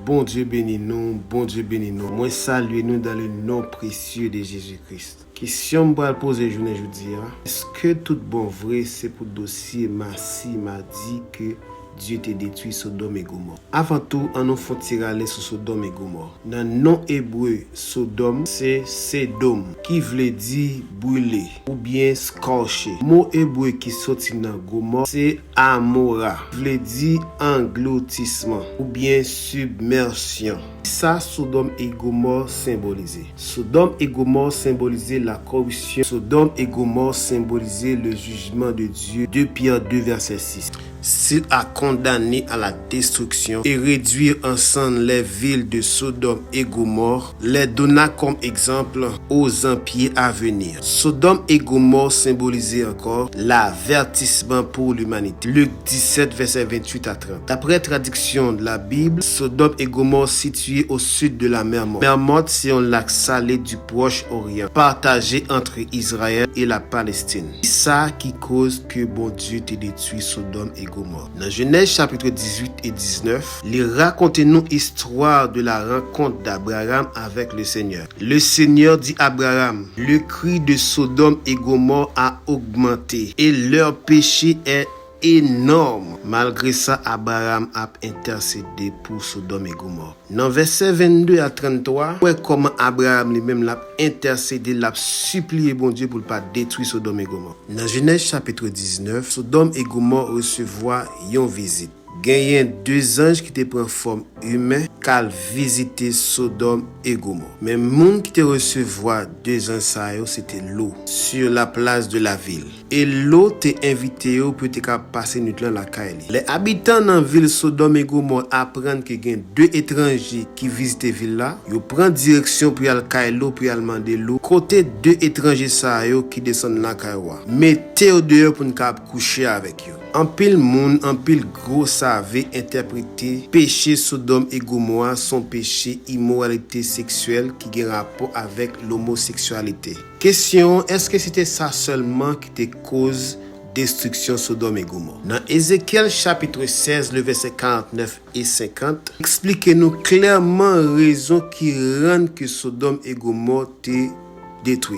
Bon Dieu bénis nous, bon Dieu bénis nous. Moi salue nous dans le nom précieux de Jésus-Christ. Question pour poser journée jeudi. Est-ce que tout bon vrai c'est pour dossier m'a dit que Dieu t'a détruit Sodome et Gomorrhe. Avant tout, on nous faut tirer sur Sodome et Gomorrhe. Dans le nom hébreu, Sodome, c'est Sedom, qui veut dire brûler ou bien scorcher. Le mot hébreu qui sorti dans Gomorrhe, c'est Amora, qui veut dire engloutissement ou bien submersion. Ça, Sodome et Gomorrhe symbolisé. Sodome et Gomorrhe symbolisait la corruption. Sodome et Gomorrhe symbolisait le jugement de Dieu. 2 Pierre 2, verset 6. S'il a condamné à la destruction et réduire ensemble les villes de Sodome et Gomorrhe, les donna comme exemple aux empires à venir. Sodome et Gomorrhe symbolisaient encore l'avertissement pour l'humanité. Luc 17, verset 28 à 30. D'après traduction de la Bible, Sodome et Gomorrhe situés au sud de la mer Morte. Mer Morte, c'est un lac salé du Proche-Orient, partagé entre Israël et la Palestine. C'est ça qui cause que bon Dieu te détruit Sodome et Gomorrhe. Dans Genèse chapitre 18 et 19, il raconte nous histoire de la rencontre d'Abraham avec le Seigneur. Le Seigneur dit à Abraham, le cri de Sodome et Gomorrhe a augmenté et leur péché est énorme. Malgré ça, Abraham a intercédé pour Sodome et Gomorrhe. Dans verset 22 à 33, ouais, comment Abraham lui-même l'a intercédé, l'a supplié bon Dieu pour ne pas détruire Sodome et Gomorrhe. Dans Genèse chapitre 19, Sodome et Gomorrhe recevoir une visite. Gagné 2 anges qui te prennent forme humaine qu'al visiter Sodome et Gomorrhe. Mais monde qui te recevoir 2 anges ça c'était l'eau sur la place de la ville. Et l'eau te invité pour te passer nuit dans la caille. Les habitants dans ville Sodome et Gomorrhe apprennent que gagne 2 étrangers qui visitent ville là, ils prennent direction pour aller caille l'eau pour aller demander l'eau. Côté 2 étrangers ça qui descendent dans la caille. Mettez au dehors pour ne coucher avec eux. En pile monde, en pile gros savait interpréter péché Sodome et Gomorrhe son péché immoralité sexuelle qui a rapport avec l'homosexualité. Question, est-ce que c'était ça seulement qui te cause destruction Sodome et Gomorrhe? Dans Ézéchiel chapitre 16, le verset 49 et 50, expliquez-nous clairement raison qui rend que Sodome et Gomorrhe t'est détruit.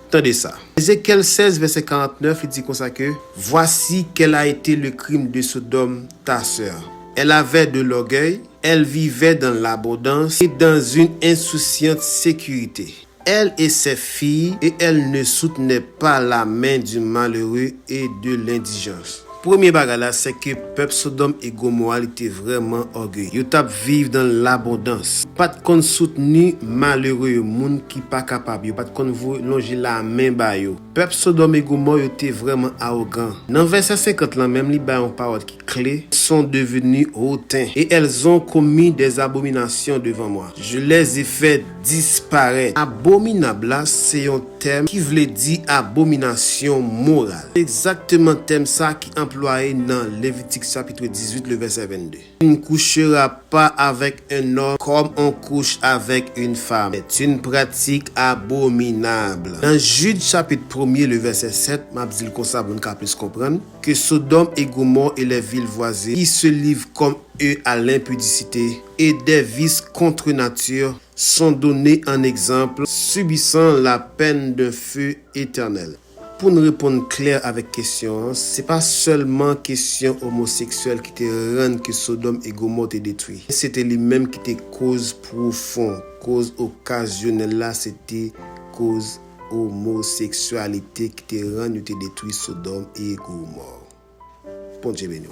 Attendez ça. Ézéchiel 16, verset 49, il dit comme ça que voici quel a été le crime de Sodome, ta sœur. Elle avait de l'orgueil, elle vivait dans l'abondance et dans une insouciante sécurité. Elle et ses filles, et elle ne soutenait pas la main du malheureux et de l'indigence. Premier bagage là, c'est que peuple Sodome et Gomorrhe était vraiment orgueilleux. Ils tap vivre dans l'abondance. Pas de kon soutenu malheureux, moun qui pas capable, pas de kon longer la main ba yo. Peuple Sodome et Gomorrhe était vraiment arrogant. Dans verset 50 là même li ba une parole qui clé, sont devenus hautains et elles ont commis des abominations devant moi. Je les ai fait disparaître. Abominable là, c'est un terme qui veut dire abomination morale. Exactement thème ça qui employé dans Lévitique chapitre 18 le verset 22. Tu ne coucheras pas avec un homme comme on couche avec une femme. C'est une pratique abominable. Dans Jude chapitre 1er le verset 7, m'a dit comme ça pour nous plus comprendre que Sodome et Gomorrhe et les villes voisines qui se livrent comme eux à l'impudicité et des vices contre nature sont donnés en exemple, subissant la peine d'un feu éternel. Pour nous répondre clair avec question, c'est pas seulement question homosexuelle qui te rend que Sodome et Gomorrhe te détruit. C'était lui-même qui te cause profonde, cause occasionnelle là, c'était cause homosexualité qui te rend te détruit Sodome et Gomorrhe. Bon Dieu béni.